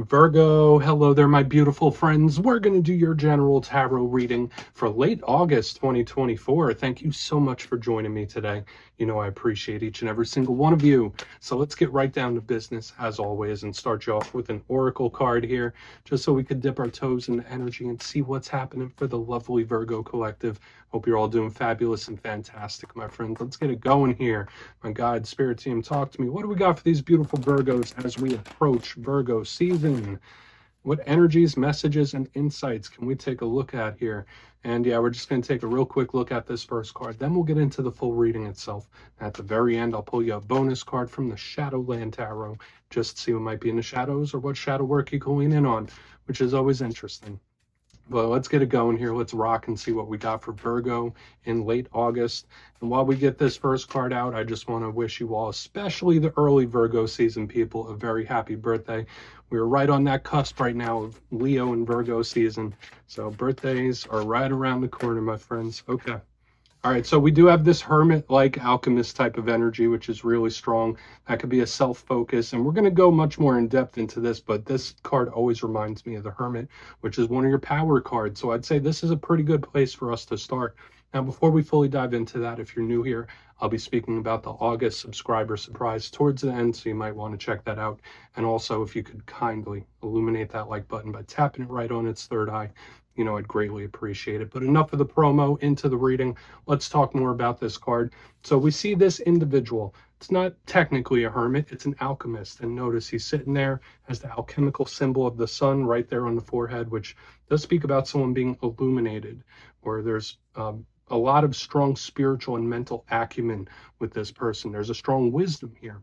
Virgo, hello there, my beautiful friends. We're going to do your general tarot reading for late August 2024. Thank you so much for joining me today. You know, I appreciate each and every single one of you. So let's get right down to business, as always, and start you off with an oracle card here, just so we could dip our toes in the energy and see what's happening for the lovely Virgo collective. Hope you're all doing fabulous and fantastic, my friends. Let's get it going here. My God, Spirit Team, talk to me. What do we got for these beautiful Virgos as we approach Virgo season? What energies, messages, and insights can we take a look at here? And yeah, we're just going to take a real quick look at this first card. Then we'll get into the full reading itself. At the very end, I'll pull you a bonus card from the Shadowland Tarot, just to see what might be in the shadows or what shadow work you can lean in on, which is always interesting. Well, let's get it going here. Let's rock and see what we got for Virgo in late August. And while we get this first card out, I just want to wish you all, especially the early Virgo season people, a very happy birthday. We're right on that cusp right now of Leo and Virgo season. So birthdays are right around the corner, my friends. Okay. All right, so we do have this hermit-like alchemist type of energy, which is really strong. That could be a self-focus, and we're going to go much more in depth into this, but this card always reminds me of the hermit, which is one of your power cards. So I'd say this is a pretty good place for us to start. Now, before we fully dive into that, if you're new here, I'll be speaking about the August subscriber surprise towards the end, so you might want to check that out. And also, if you could kindly illuminate that like button by tapping it right on its third eye, you know, I'd greatly appreciate it. But enough of the promo, into the reading. Let's talk more about this card. So we see this individual. It's not technically a hermit, it's an alchemist. And notice he's sitting there as the alchemical symbol of the sun right there on the forehead, which does speak about someone being illuminated, or there's a lot of strong spiritual and mental acumen with this person. There's a strong wisdom here.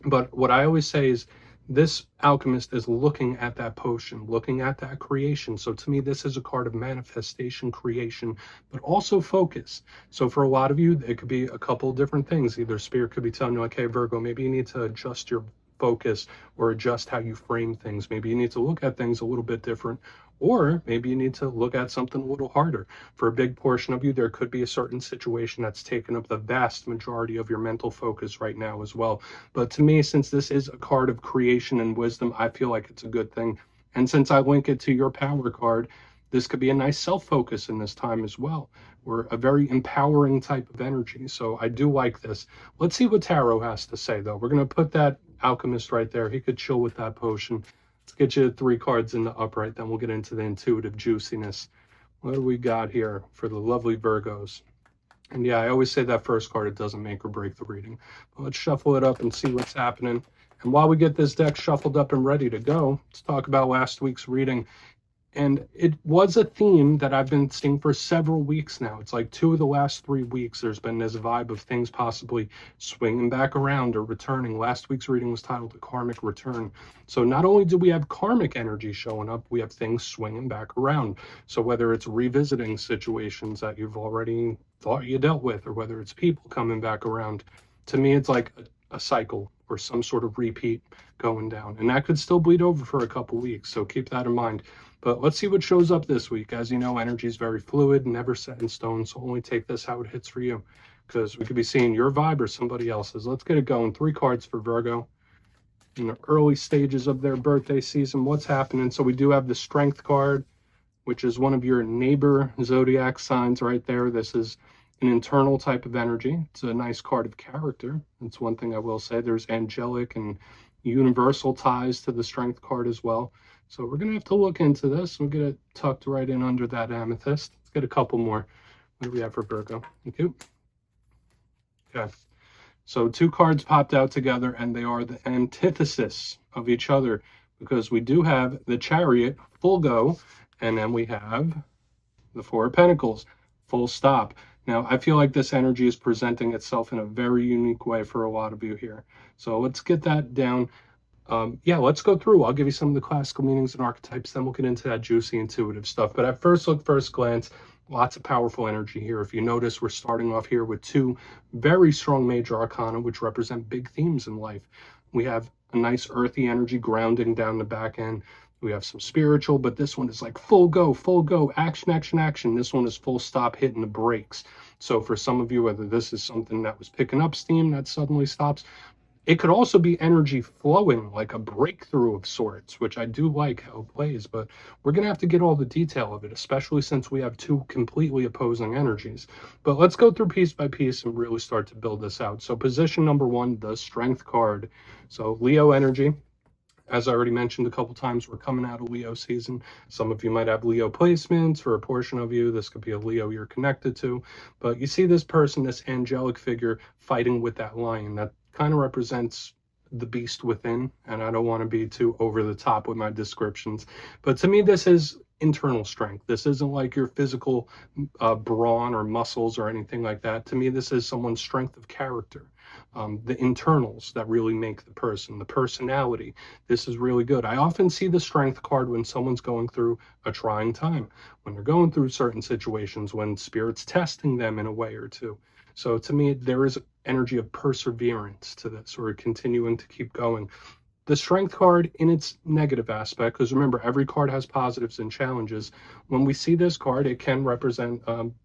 But what I always say is, this alchemist is looking at that potion, looking at that creation. So to me, this is a card of manifestation, creation, but also focus. So for a lot of you, it could be a couple different things. Either Spirit could be telling you, like, hey, Virgo, maybe you need to adjust your focus or adjust how you frame things. Maybe you need to look at things a little bit different, or maybe you need to look at something a little harder. For a big portion of you, there could be a certain situation that's taken up the vast majority of your mental focus right now as well. But to me, since this is a card of creation and wisdom, I feel like it's a good thing. And since I link it to your power card, this could be a nice self-focus in this time as well, or a very empowering type of energy. So I do like this. Let's see what Tarot has to say, though. We're going to put that alchemist right there. He could chill with that potion. Let's get you 3 cards in the upright, then we'll get into the intuitive juiciness. What do we got here for the lovely Virgos? And yeah, I always say that first card, it doesn't make or break the reading. But let's shuffle it up and see what's happening. And while we get this deck shuffled up and ready to go, let's talk about last week's reading. And it was a theme that I've been seeing for several weeks now. It's like 2 of the last 3 weeks, there's been this vibe of things possibly swinging back around or returning. Last week's reading was titled The Karmic Return. So not only do we have karmic energy showing up, we have things swinging back around. So whether it's revisiting situations that you've already thought you dealt with, or whether it's people coming back around, to me, it's like a cycle or some sort of repeat going down. And that could still bleed over for a couple weeks. So keep that in mind. But let's see what shows up this week. As you know, energy is very fluid, never set in stone. So only take this how it hits for you, because we could be seeing your vibe or somebody else's. Let's get it going. 3 cards for Virgo in the early stages of their birthday season. What's happening? So we do have the Strength card, which is one of your neighbor zodiac signs right there. This is an internal type of energy. It's a nice card of character. That's one thing I will say. There's angelic and universal ties to the Strength card as well. So we're going to have to look into this. We'll get it tucked right in under that amethyst. Let's get a couple more. What do we have for Virgo? Thank you. Okay. So 2 cards popped out together, and they are the antithesis of each other, because we do have the Chariot, full go, and then we have the 4 of Pentacles, full stop. Now, I feel like this energy is presenting itself in a very unique way for a lot of you here. So let's get that down. Yeah, let's go through. I'll give you some of the classical meanings and archetypes, then we'll get into that juicy intuitive stuff. But at first look, first glance, lots of powerful energy here. If you notice, we're starting off here with 2 very strong major arcana, which represent big themes in life. We have a nice earthy energy grounding down the back end. We have some spiritual, but this one is like full go, action, action, action. This one is full stop, hitting the brakes. So for some of you, whether this is something that was picking up steam that suddenly stops, It could also be energy flowing, like a breakthrough of sorts, which I do like how it plays, but we're going to have to get all the detail of it, especially since we have two completely opposing energies. But let's go through piece by piece and really start to build this out. So position number one, the Strength card. So Leo energy. As I already mentioned a couple times, we're coming out of Leo season. Some of you might have Leo placements. For a portion of you, this could be a Leo you're connected to. But you see this person, this angelic figure, fighting with that lion. That kind of represents the beast within. And I don't want to be too over the top with my descriptions. But to me, this is internal strength. This isn't like your physical brawn or muscles or anything like that. To me, this is someone's strength of character. The internals that really make the person, the personality. This is really good. I often see the strength card when someone's going through a trying time, when they're going through certain situations, when spirit's testing them in a way or two. So to me, there is energy of perseverance to this, or continuing to keep going. The strength card in its negative aspect, because remember, every card has positives and challenges. When we see this card, it can represent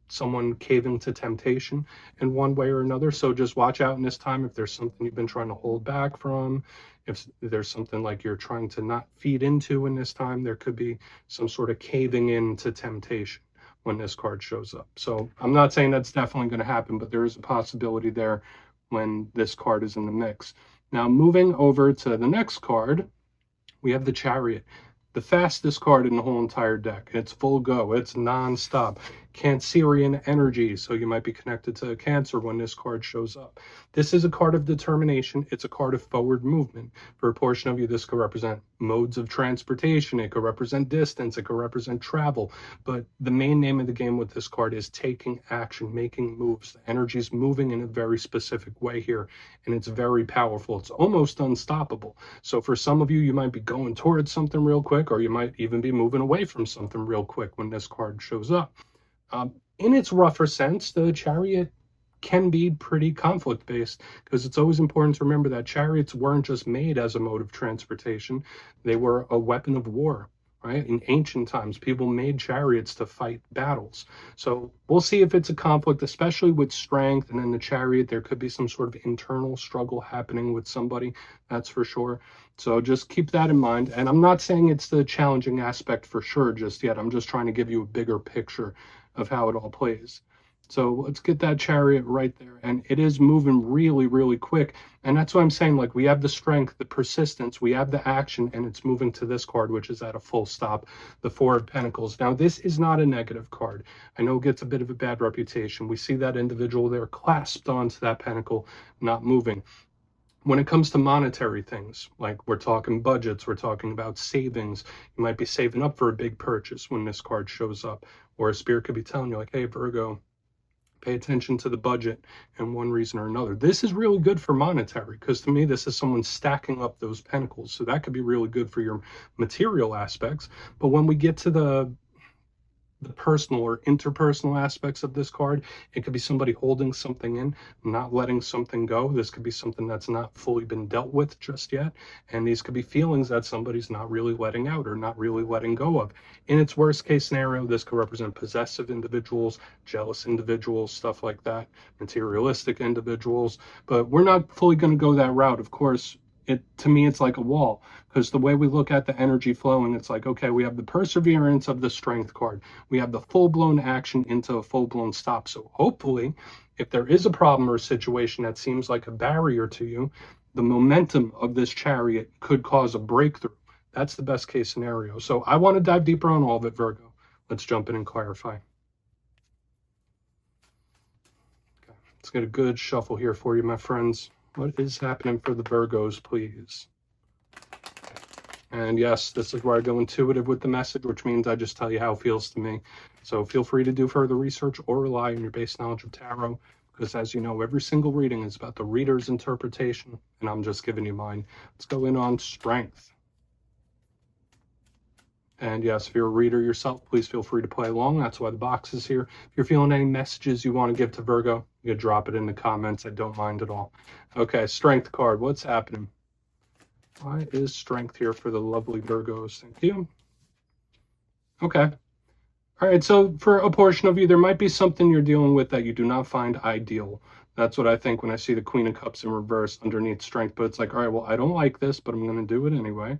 someone caving to temptation in one way or another. So just watch out in this time if there's something you've been trying to hold back from, if there's something like you're trying to not feed into in this time, there could be some sort of caving into temptation when this card shows up. So I'm not saying that's definitely going to happen, but there is a possibility there when this card is in the mix. Now, moving over to the next card, we have the Chariot, the fastest card in the whole entire deck. It's full go. It's non-stop. Cancerian energy, so you might be connected to Cancer when this card shows up. This is a card of determination. It's a card of forward movement. For a portion of you, this could represent modes of transportation. It could represent distance. It could represent travel. But the main name of the game with this card is taking action, making moves. The energy is moving in a very specific way here, and it's very powerful. It's almost unstoppable. So for some of you, you might be going towards something real quick, or you might even be moving away from something real quick when this card shows up. In its rougher sense, the Chariot can be pretty conflict-based, because it's always important to remember that chariots weren't just made as a mode of transportation. They were a weapon of war, right? In ancient times, people made chariots to fight battles. So we'll see if it's a conflict, especially with strength. And in the Chariot, there could be some sort of internal struggle happening with somebody, that's for sure. So just keep that in mind. And I'm not saying it's the challenging aspect for sure just yet. I'm just trying to give you a bigger picture of how it all plays. So let's get that Chariot right there. And it is moving really, really quick. And that's what I'm saying. Like, we have the strength, the persistence, we have the action, and it's moving to this card, which is at a full stop, the Four of Pentacles. Now, this is not a negative card. I know it gets a bit of a bad reputation. We see that individual there clasped onto that pentacle, not moving. When it comes to monetary things, like we're talking budgets, we're talking about savings, you might be saving up for a big purchase when this card shows up. Or a spirit could be telling you, like, hey, Virgo, pay attention to the budget in one reason or another. This is really good for monetary, because to me, this is someone stacking up those pentacles. So that could be really good for your material aspects. But when we get to the personal or interpersonal aspects of this card, it could be somebody holding something in, not letting something go. This could be something that's not fully been dealt with just yet, and these could be feelings that somebody's not really letting out or not really letting go of. In its worst case scenario, this could represent possessive individuals, jealous individuals, stuff like that, materialistic individuals. But we're not fully going to go that route, of course. To me, it's like a wall, because the way we look at the energy flowing, it's like, okay, we have the perseverance of the strength card. We have the full-blown action into a full-blown stop. So hopefully, if there is a problem or situation that seems like a barrier to you, the momentum of this Chariot could cause a breakthrough. That's the best case scenario. So I want to dive deeper on all of it, Virgo. Let's jump in and clarify. Okay. Let's get a good shuffle here for you, my friends. What is happening for the Virgos, please? And yes, this is where I go intuitive with the message, which means I just tell you how it feels to me. So feel free to do further research or rely on your base knowledge of tarot, because as you know, every single reading is about the reader's interpretation, and I'm just giving you mine. Let's go in on strength. And yes, if you're a reader yourself, please feel free to play along. That's why the box is here. If you're feeling any messages you want to give to Virgo, you can drop it in the comments. I don't mind at all. Okay, strength card. What's happening? Why is strength here for the lovely Virgos? Thank you. Okay. All right, so for a portion of you, there might be something you're dealing with that you do not find ideal. That's what I think when I see the Queen of Cups in reverse underneath Strength. But it's like, all right, well, I don't like this, but I'm going to do it anyway.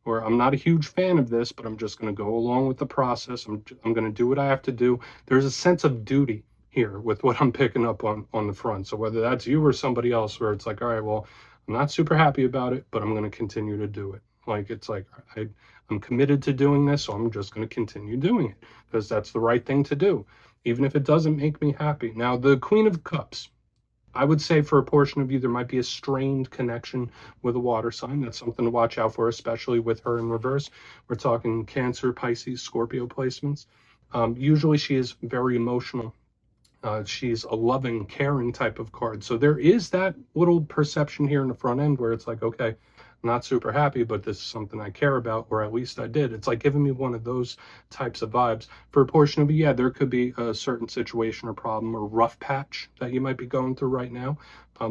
Or I'm not a huge fan of this, but I'm just going to go along with the process. I'm going to do what I have to do. There's a sense of duty here with what I'm picking up on the front. So whether that's you or somebody else, where it's like, all right, well, I'm not super happy about it, but I'm going to continue to do it. Like, it's like, I'm committed to doing this, so I'm just going to continue doing it because that's the right thing to do, even if it doesn't make me happy. Now, the Queen of Cups, I would say for a portion of you, there might be a strained connection with a water sign. That's something to watch out for, especially with her in reverse. We're talking Cancer, Pisces, Scorpio placements. Usually she is very emotional. She's a loving, caring type of card. So there is that little perception here in the front end where it's like, okay, I'm not super happy, but this is something I care about, or at least I did. It's like giving me one of those types of vibes. For a portion of you, yeah, there could be a certain situation or problem or rough patch that you might be going through right now.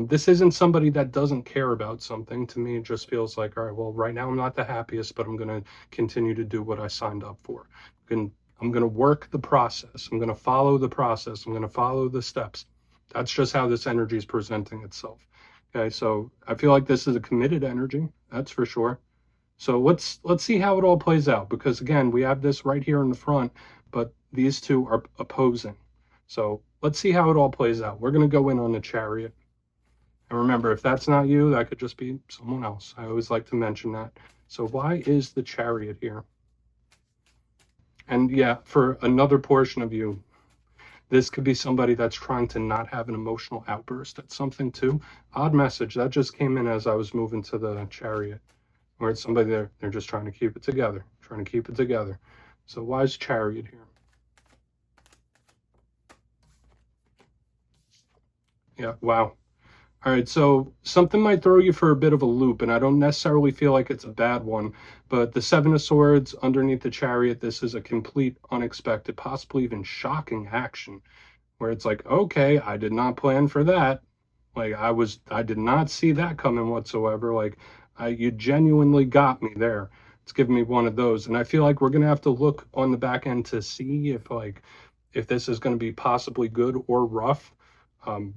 This isn't somebody that doesn't care about something. To me, it just feels like, all right, well, right now I'm not the happiest, but I'm going to continue to do what I signed up for. I'm going to work the process. I'm going to follow the process. I'm going to follow the steps. That's just how this energy is presenting itself. Okay, so I feel like this is a committed energy, that's for sure. So let's see how it all plays out, because again, we have this right here in the front, but these two are opposing. So let's see how it all plays out. We're going to go in on the Chariot. And remember, if that's not you, that could just be someone else. I always like to mention that. So why is the Chariot here? And yeah, for another portion of you, this could be somebody that's trying to not have an emotional outburst at something too. Odd message. That just came in as I was moving to the Chariot. Or it's somebody there, they're just trying to keep it together. Trying to keep it together. So why is Chariot here? Yeah, wow. All right, so something might throw you for a bit of a loop, and I don't necessarily feel like it's a bad one, but the Seven of Swords underneath the Chariot, this is a complete unexpected, possibly even shocking action, where it's like, okay, I did not plan for that. Like, I did not see that coming whatsoever. Like, you genuinely got me there. It's giving me one of those, and I feel like we're gonna have to look on the back end to see if this is going to be possibly good or rough. Um,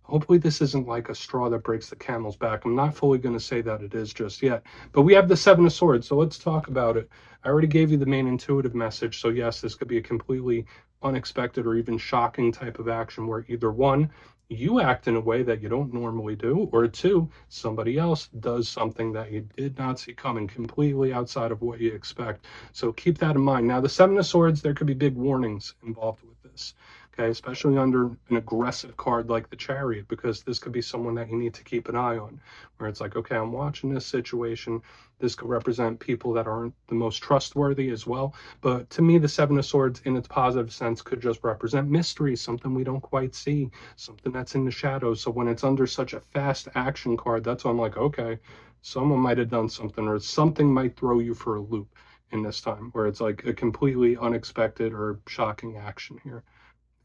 Hopefully this isn't like a straw that breaks the camel's back. I'm not fully going to say that it is just yet, but we have the Seven of Swords, so let's talk about it. I already gave you the main intuitive message, so yes, this could be a completely unexpected or even shocking type of action where either one, you act in a way that you don't normally do, or two, somebody else does something that you did not see coming, completely outside of what you expect. So keep that in mind. Now, the Seven of Swords, there could be big warnings involved with this. Okay, especially under an aggressive card like the Chariot, because this could be someone that you need to keep an eye on, where it's like, okay, I'm watching this situation. This could represent people that aren't the most trustworthy as well. But to me, the Seven of Swords in its positive sense could just represent mystery, something we don't quite see, something that's in the shadows. So when it's under such a fast action card, that's when I'm like, okay, someone might have done something, or something might throw you for a loop in this time, where it's like a completely unexpected or shocking action here.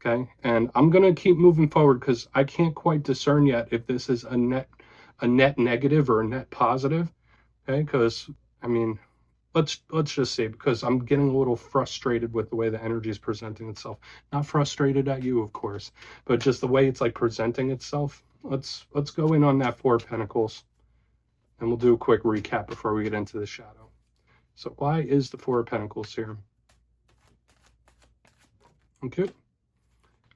Okay, and I'm gonna keep moving forward because I can't quite discern yet if this is a net negative or a net positive. Okay, because I mean, let's just see, because I'm getting a little frustrated with the way the energy is presenting itself. Not frustrated at you, of course, but just the way it's like presenting itself. Let's go in on that Four of Pentacles, and we'll do a quick recap before we get into the shadow. So why is the Four of Pentacles here? Okay.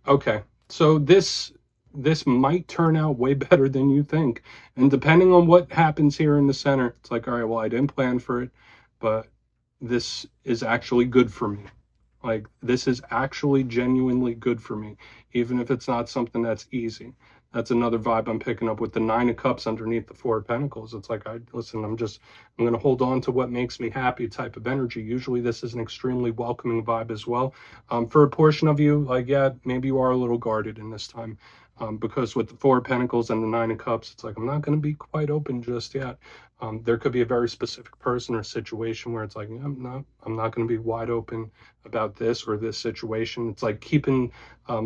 Okay, so this might turn out way better than you think. And depending on what happens here in the center, it's like, all right, well, I didn't plan for it, but this is actually good for me. Like, this is actually genuinely good for me, even if it's not something that's easy. That's another vibe I'm picking up with the Nine of Cups underneath the Four of Pentacles. It's like, listen, I'm going to hold on to what makes me happy type of energy. Usually this is an extremely welcoming vibe as well. For a portion of you, like, yeah, maybe you are a little guarded in this time. Because with the Four of Pentacles and the Nine of Cups, it's like, I'm not going to be quite open just yet. There could be a very specific person or situation where it's like, I'm not going to be wide open about this or this situation. It's like keeping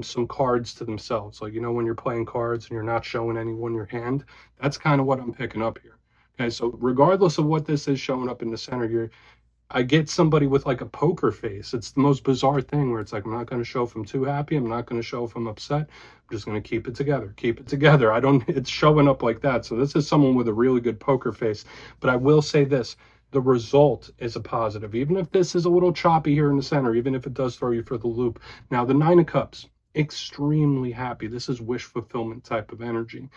some cards to themselves. Like, you know, when you're playing cards and you're not showing anyone your hand, that's kind of what I'm picking up here. Okay, so regardless of what this is showing up in the center, I get somebody with like a poker face. It's the most bizarre thing where it's like, I'm not going to show if I'm too happy. I'm not going to show if I'm upset. I'm just going to keep it together. Keep it together. It's showing up like that. So this is someone with a really good poker face. But I will say this, the result is a positive. Even if this is a little choppy here in the center, even if it does throw you for the loop. Now, the Nine of Cups, extremely happy. This is wish fulfillment type of energy.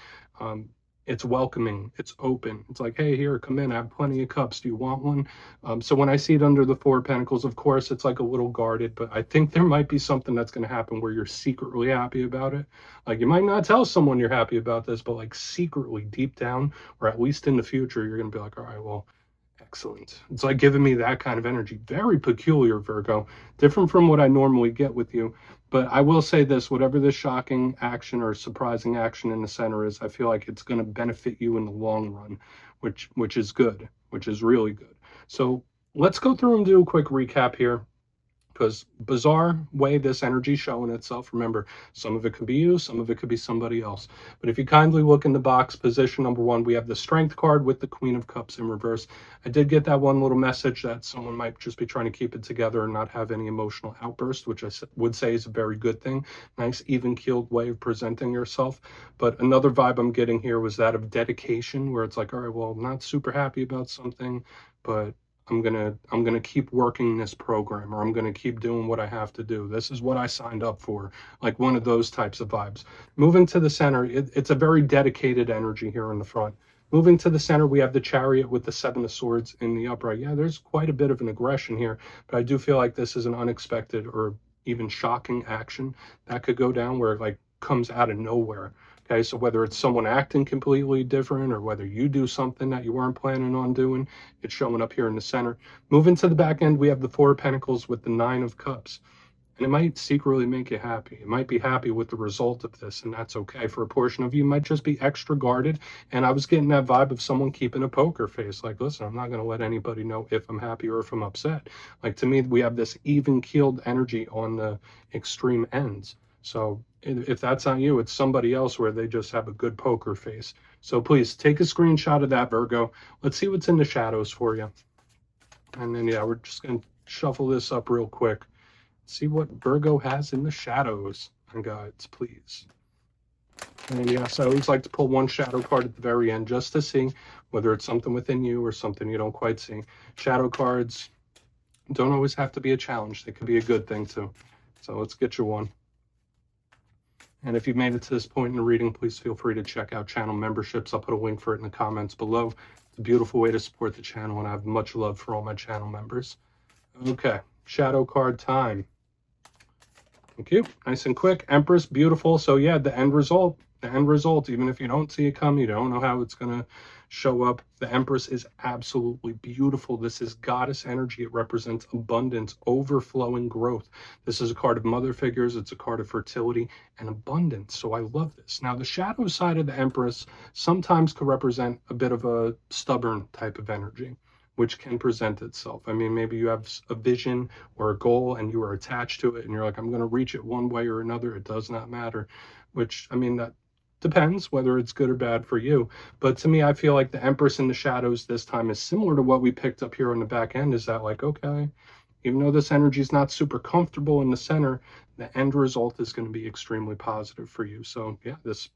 It's welcoming, it's open. It's like, hey, here, come in, I have plenty of cups. Do you want one? So when I see it under the Four of Pentacles, of course, it's like a little guarded, but I think there might be something that's going to happen where you're secretly happy about it. Like, you might not tell someone you're happy about this, but like secretly deep down, or at least in the future, you're going to be like, all right, well, excellent. It's like giving me that kind of energy. Very peculiar, Virgo. Different from what I normally get with you. But I will say this, whatever the shocking action or surprising action in the center is, I feel like it's going to benefit you in the long run, which is good, which is really good. So let's go through and do a quick recap here. Because bizarre way this energy showing itself. Remember, some of it could be you, some of it could be somebody else. But if you kindly look in the box, position number 1, we have the Strength card with the Queen of Cups in reverse. I did get that one little message that someone might just be trying to keep it together and not have any emotional outburst, which I would say is a very good thing. Nice, even-keeled way of presenting yourself. But another vibe I'm getting here was that of dedication, where it's like, all right, well, I'm not super happy about something, but I'm gonna keep working this program, or I'm gonna keep doing what I have to do. This is what I signed up for, like one of those types of vibes. Moving to the center, it's a very dedicated energy here in the front. Moving to the center, we have the Chariot with the Seven of Swords in the upright. Yeah, there's quite a bit of an aggression here, but I do feel like this is an unexpected or even shocking action that could go down where it like comes out of nowhere. Okay, so whether it's someone acting completely different or whether you do something that you weren't planning on doing, it's showing up here in the center. Moving to the back end, we have the Four of Pentacles with the Nine of Cups. And it might secretly make you happy. You might be happy with the result of this, and that's okay. For a portion of you, you might just be extra guarded. And I was getting that vibe of someone keeping a poker face. Like, listen, I'm not going to let anybody know if I'm happy or if I'm upset. Like, to me, we have this even-keeled energy on the extreme ends. So if that's not you, it's somebody else where they just have a good poker face. So please take a screenshot of that, Virgo. Let's see what's in the shadows for you. And then, yeah, we're just going to shuffle this up real quick. See what Virgo has in the shadows. And guides, please. And yes, I always like to pull one shadow card at the very end just to see whether it's something within you or something you don't quite see. Shadow cards don't always have to be a challenge. They could be a good thing too. So let's get you one. And if you've made it to this point in the reading, please feel free to check out channel memberships. I'll put a link for it in the comments below. It's a beautiful way to support the channel, and I have much love for all my channel members. Okay, shadow card time. Thank you. Nice and quick. Empress, beautiful. So yeah, the end result, even if you don't see it come, you don't know how it's going to show up. The Empress is absolutely beautiful. This is goddess energy. It represents abundance, overflowing growth. This is a card of mother figures. It's a card of fertility and abundance. So I love this. Now, the shadow side of the Empress sometimes could represent a bit of a stubborn type of energy, which can present itself. I mean, maybe you have a vision or a goal and you are attached to it and you're like, I'm going to reach it one way or another. It does not matter, which, I mean, that depends whether it's good or bad for you. But to me, I feel like the Empress in the shadows this time is similar to what we picked up here on the back end. Is that like, okay, even though this energy is not super comfortable in the center, the end result is going to be extremely positive for you. So yeah, this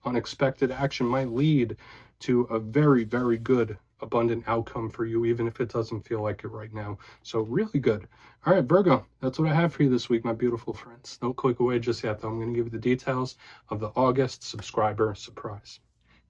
unexpected action might lead to a very, very good, abundant outcome for you, even if it doesn't feel like it right now. So really good. All right, Virgo, that's what I have for you this week, my beautiful friends. Don't click away just yet, though. I'm going to give you the details of the August subscriber surprise.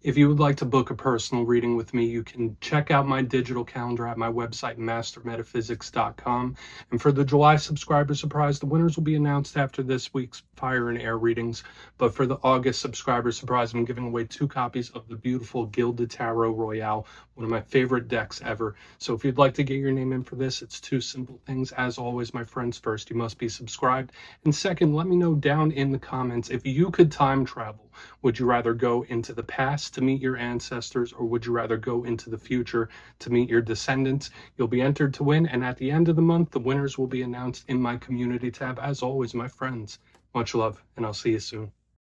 If you would like to book a personal reading with me, you can check out my digital calendar at my website, mastermetaphysics.com. And for the July subscriber surprise, the winners will be announced after this week's fire and air readings. But for the August subscriber surprise, I'm giving away 2 copies of the beautiful Gilded Tarot Royale, one of my favorite decks ever. So if you'd like to get your name in for this, it's 2 simple things. As always, my friends, first, you must be subscribed. And second, let me know down in the comments, if you could time travel, would you rather go into the past to meet your ancestors, or would you rather go into the future to meet your descendants? You'll be entered to win, and at the end of the month, the winners will be announced in my community tab. As always, my friends, much love, and I'll see you soon.